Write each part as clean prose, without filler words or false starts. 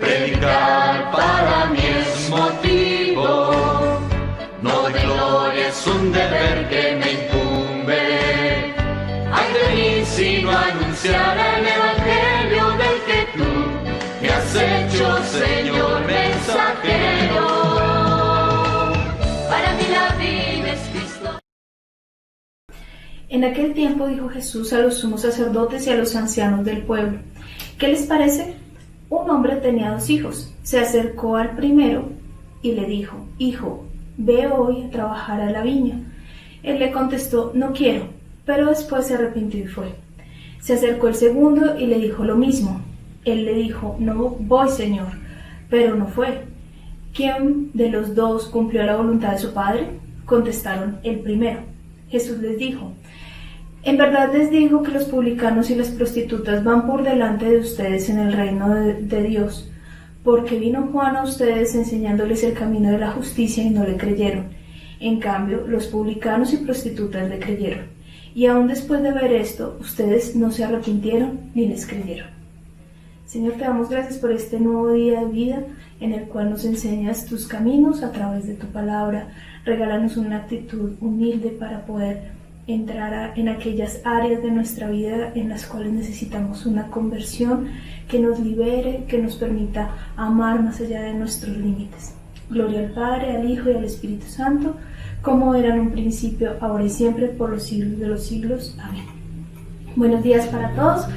Predicar para mí es motivo, no de gloria, es un deber que me incumbe. Ay de mí si no anunciara el evangelio del que tú me has hecho, Señor mensajero. Para mí la vida es Cristo. En aquel tiempo dijo Jesús a los sumos sacerdotes y a los ancianos del pueblo: ¿Qué les parece? Un hombre tenía 2 hijos. Se acercó al primero y le dijo: Hijo, ve hoy a trabajar a la viña. Él le contestó: No quiero, pero después se arrepintió y fue. Se acercó el segundo y le dijo lo mismo. Él le dijo: No voy, Señor, pero no fue. ¿Quién de los 2 cumplió la voluntad de su padre? Contestaron: el primero. Jesús les dijo: En verdad les digo que los publicanos y las prostitutas van por delante de ustedes en el reino de Dios, porque vino Juan a ustedes enseñándoles el camino de la justicia y no le creyeron. En cambio, los publicanos y prostitutas le creyeron. Y aún después de ver esto, ustedes no se arrepintieron ni les creyeron. Señor, te damos gracias por este nuevo día de vida en el cual nos enseñas tus caminos a través de tu palabra. Regálanos una actitud humilde para poder entrar en aquellas áreas de nuestra vida en las cuales necesitamos una conversión que nos libere, que nos permita amar más allá de nuestros límites. Gloria al Padre, al Hijo y al Espíritu Santo, como era en un principio, ahora y siempre, por los siglos de los siglos. Amén. Buenos días para todos.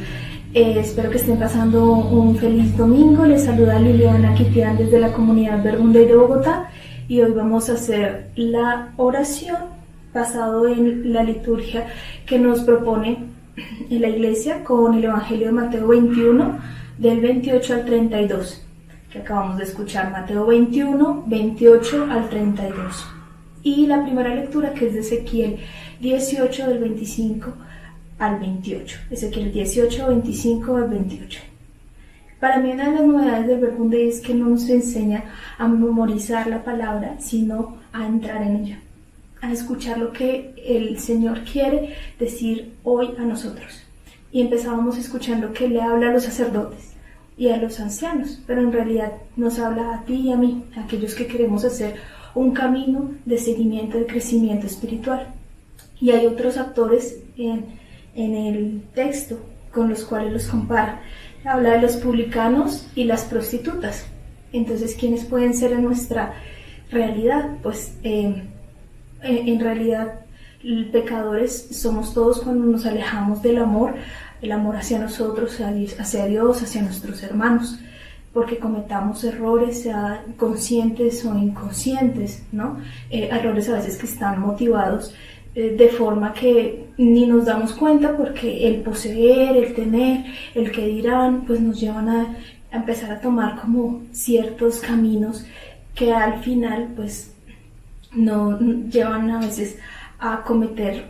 Espero que estén pasando un feliz domingo. Les saluda Liliana Quitián desde la comunidad Verbunday de Bogotá y hoy vamos a hacer la oración basado en la liturgia que nos propone en la iglesia con el Evangelio de Mateo 21 del 28 al 32 que acabamos de escuchar. Mateo 21, 28 al 32 y la primera lectura, que es de Ezequiel 18 del 25 al 28. Ezequiel 18, 25 al 28. Para mí una de las novedades del Verbunday es que no nos enseña a memorizar la palabra, sino a entrar en ella, a escuchar lo que el Señor quiere decir hoy a nosotros. Y empezábamos escuchando que le habla a los sacerdotes y a los ancianos, pero en realidad nos habla a ti y a mí, a aquellos que queremos hacer un camino de seguimiento, de crecimiento espiritual. Y hay otros actores en el texto con los cuales los compara. Habla de los publicanos y las prostitutas. Entonces, ¿quiénes pueden ser en nuestra realidad? Pues en realidad pecadores somos todos cuando nos alejamos del amor, el amor hacia nosotros, hacia Dios, hacia nuestros hermanos, porque cometamos errores, sean conscientes o inconscientes, ¿no? Errores a veces que están motivados de forma que ni nos damos cuenta, porque el poseer, el tener, el que dirán, pues nos llevan a empezar a tomar como ciertos caminos que al final pues no llevan a veces a cometer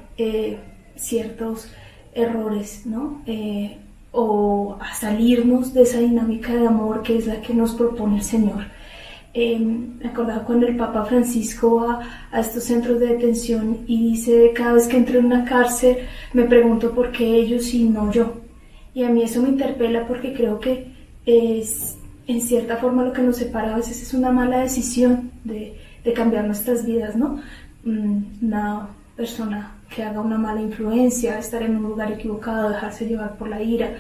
ciertos errores, ¿no? O a salirnos de esa dinámica de amor que es la que nos propone el Señor. Me acordaba cuando el Papa Francisco va a estos centros de detención y dice: cada vez que entro en una cárcel me pregunto por qué ellos y no yo. Y a mí eso me interpela, porque creo que es, en cierta forma, lo que nos separa a veces es una mala decisión de cambiar nuestras vidas, ¿no? Una persona que haga una mala influencia, estar en un lugar equivocado, dejarse llevar por la ira,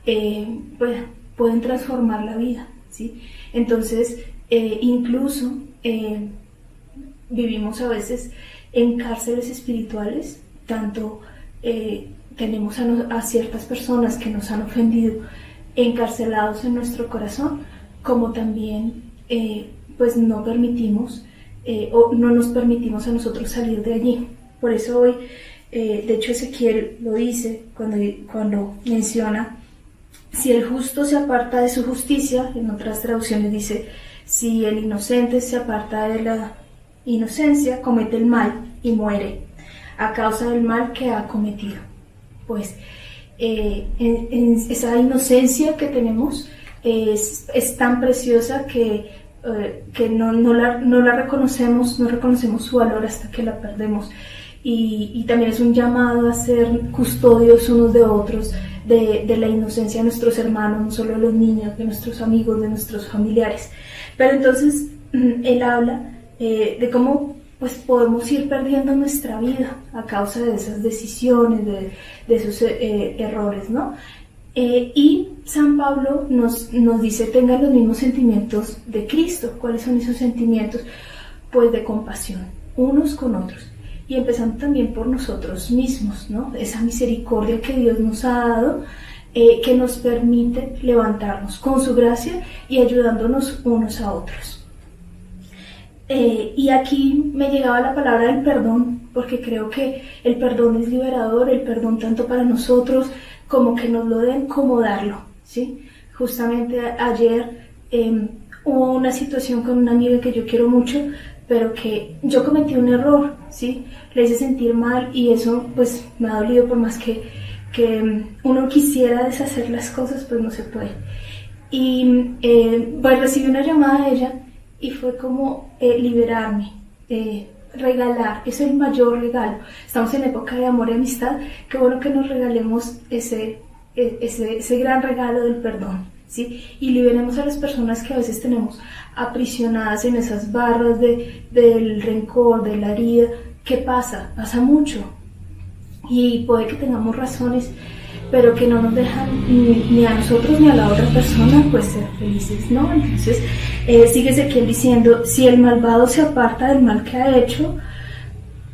pues pueden transformar la vida, ¿sí? Entonces, incluso vivimos a veces en cárceles espirituales, tanto tenemos a ciertas personas que nos han ofendido encarcelados en nuestro corazón, como también pues no permitimos o no nos permitimos a nosotros salir de allí. Por eso hoy, de hecho Ezequiel lo dice cuando menciona: si el justo se aparta de su justicia, en otras traducciones dice: si el inocente se aparta de la inocencia, comete el mal y muere a causa del mal que ha cometido. Pues en esa inocencia que tenemos es tan preciosa que no la reconocemos, no reconocemos su valor hasta que la perdemos. y también es un llamado a ser custodios unos de otros, de la inocencia de nuestros hermanos, no solo de los niños, de nuestros amigos, de nuestros familiares. Pero entonces él habla de cómo pues podemos ir perdiendo nuestra vida a causa de esas decisiones, de esos errores, ¿no? Y San Pablo nos dice: tengan los mismos sentimientos de Cristo. ¿Cuáles son esos sentimientos? Pues de compasión, unos con otros, y empezando también por nosotros mismos, ¿no? Esa misericordia que Dios nos ha dado, que nos permite levantarnos con su gracia y ayudándonos unos a otros. Y aquí me llegaba la palabra del perdón, porque creo que el perdón es liberador, el perdón tanto para nosotros como que nos lo den como darlo, ¿sí? Justamente ayer hubo una situación con una amiga que yo quiero mucho, pero que yo cometí un error, ¿sí? Le hice sentir mal y eso pues me ha dolido. Por más que uno quisiera deshacer las cosas, pues no se puede. Y pues recibí una llamada de ella y fue como liberarme, regalar. Es el mayor regalo. Estamos en época de amor y amistad. Qué bueno que nos regalemos ese gran regalo del perdón, ¿sí? Y liberemos a las personas que a veces tenemos aprisionadas en esas barras del rencor, de la herida. ¿Qué pasa? Pasa mucho. Y puede que tengamos razones, pero que no nos dejan ni a nosotros ni a la otra persona pues ser felices, ¿no? Entonces sigue Ezequiel diciendo: si el malvado se aparta del mal que ha hecho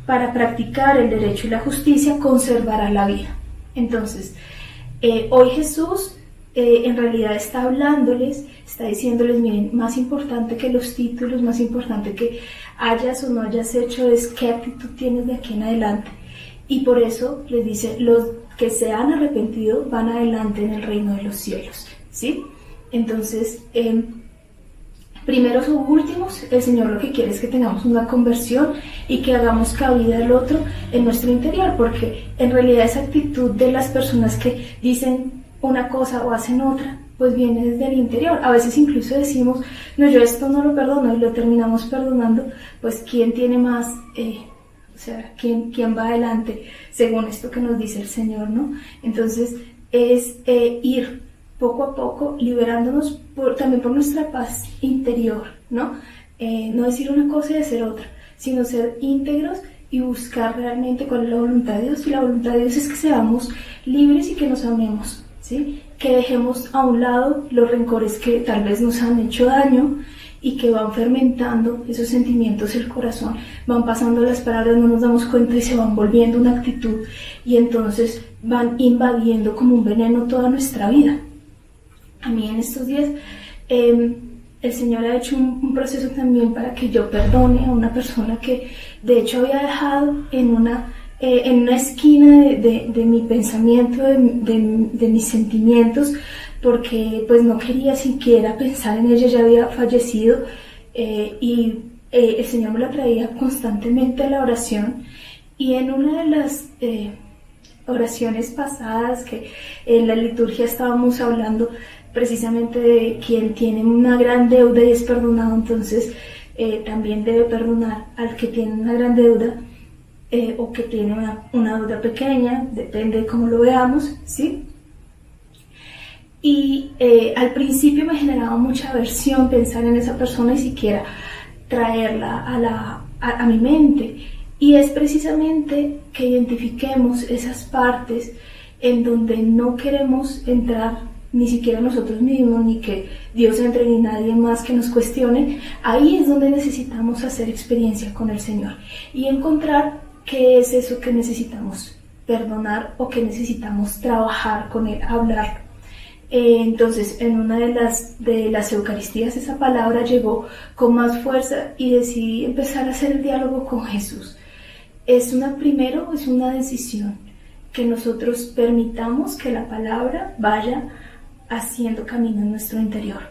para practicar el derecho y la justicia, conservará la vida. Entonces hoy Jesús en realidad está hablándoles, está diciéndoles: miren, más importante que los títulos, más importante que hayas o no hayas hecho, es qué actitud tienes de aquí en adelante. Y por eso les dice: los que se han arrepentido van adelante en el reino de los cielos, ¿sí? Entonces, primeros o últimos, el Señor lo que quiere es que tengamos una conversión y que hagamos cabida al otro en nuestro interior, porque en realidad esa actitud de las personas que dicen una cosa o hacen otra, pues viene desde el interior. A veces incluso decimos: no, yo esto no lo perdono, y lo terminamos perdonando. Pues ¿quién tiene más? O sea, ¿quién va adelante según esto que nos dice el Señor, ¿no? Entonces es ir poco a poco liberándonos también por nuestra paz interior, ¿no? No decir una cosa y hacer otra, sino ser íntegros y buscar realmente cuál es la voluntad de Dios. Y la voluntad de Dios es que seamos libres y que nos amemos, ¿sí? Que dejemos a un lado los rencores que tal vez nos han hecho daño y que van fermentando esos sentimientos el corazón, van pasando las palabras, no nos damos cuenta y se van volviendo una actitud, y entonces van invadiendo como un veneno toda nuestra vida. A mí en estos días el Señor ha hecho un proceso también para que yo perdone a una persona que de hecho había dejado en una esquina de mi pensamiento, de mis sentimientos, porque pues no quería siquiera pensar en ella. Ya había fallecido, y el Señor me la traía constantemente a la oración. Y en una de las oraciones pasadas, que en la liturgia estábamos hablando precisamente de quien tiene una gran deuda y es perdonado, entonces también debe perdonar al que tiene una gran deuda, o que tiene una deuda pequeña, depende de cómo lo veamos, ¿sí? Y al principio me generaba mucha aversión pensar en esa persona y siquiera traerla a mi mente. Y es precisamente que identifiquemos esas partes en donde no queremos entrar ni siquiera nosotros mismos, ni que Dios entre, ni nadie más que nos cuestione. Ahí es donde necesitamos hacer experiencia con el Señor y encontrar qué es eso que necesitamos perdonar o que necesitamos trabajar con Él, hablar. Entonces, en una de las Eucaristías esa palabra llegó con más fuerza y decidí empezar a hacer el diálogo con Jesús. Es una decisión, que nosotros permitamos que la palabra vaya haciendo camino en nuestro interior.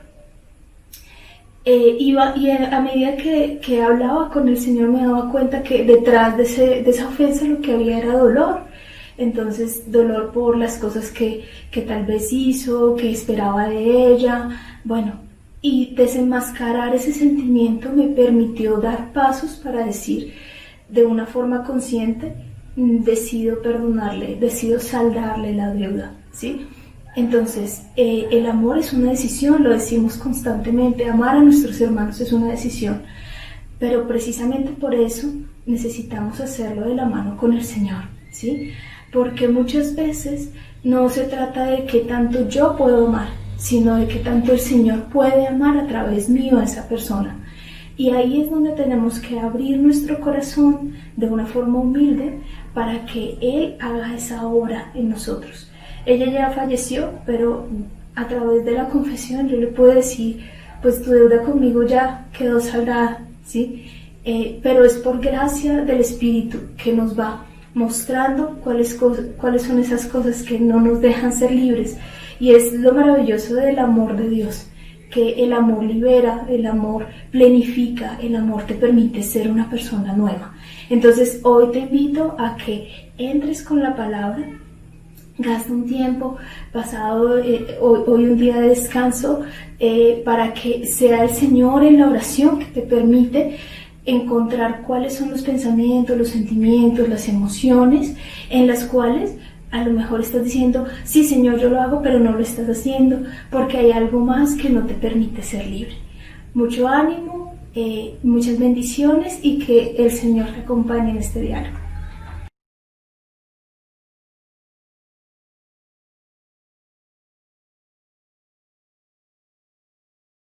Y a medida que hablaba con el Señor me daba cuenta que detrás de esa ofensa lo que había era dolor. Entonces, dolor por las cosas que tal vez hizo, que esperaba de ella, bueno, y desenmascarar ese sentimiento me permitió dar pasos para decir de una forma consciente: decido perdonarle, decido saldarle la deuda, ¿sí? Entonces, el amor es una decisión, lo decimos constantemente, amar a nuestros hermanos es una decisión, pero precisamente por eso necesitamos hacerlo de la mano con el Señor, ¿sí? Porque muchas veces no se trata de qué tanto yo puedo amar, sino de qué tanto el Señor puede amar a través mío a esa persona. Y ahí es donde tenemos que abrir nuestro corazón de una forma humilde para que Él haga esa obra en nosotros. Ella ya falleció, pero a través de la confesión yo le puedo decir, pues tu deuda conmigo ya quedó saldada, ¿sí? Pero es por gracia del Espíritu que nos va mostrando cuáles son esas cosas que no nos dejan ser libres. Y es lo maravilloso del amor de Dios, que el amor libera, el amor plenifica, el amor te permite ser una persona nueva. Entonces hoy te invito a que entres con la palabra, gasta un tiempo pasado, hoy un día de descanso, para que sea el Señor en la oración que te permite encontrar cuáles son los pensamientos, los sentimientos, las emociones en las cuales a lo mejor estás diciendo, sí Señor, yo lo hago, pero no lo estás haciendo porque hay algo más que no te permite ser libre. Mucho ánimo, muchas bendiciones y que el Señor te acompañe en este diálogo.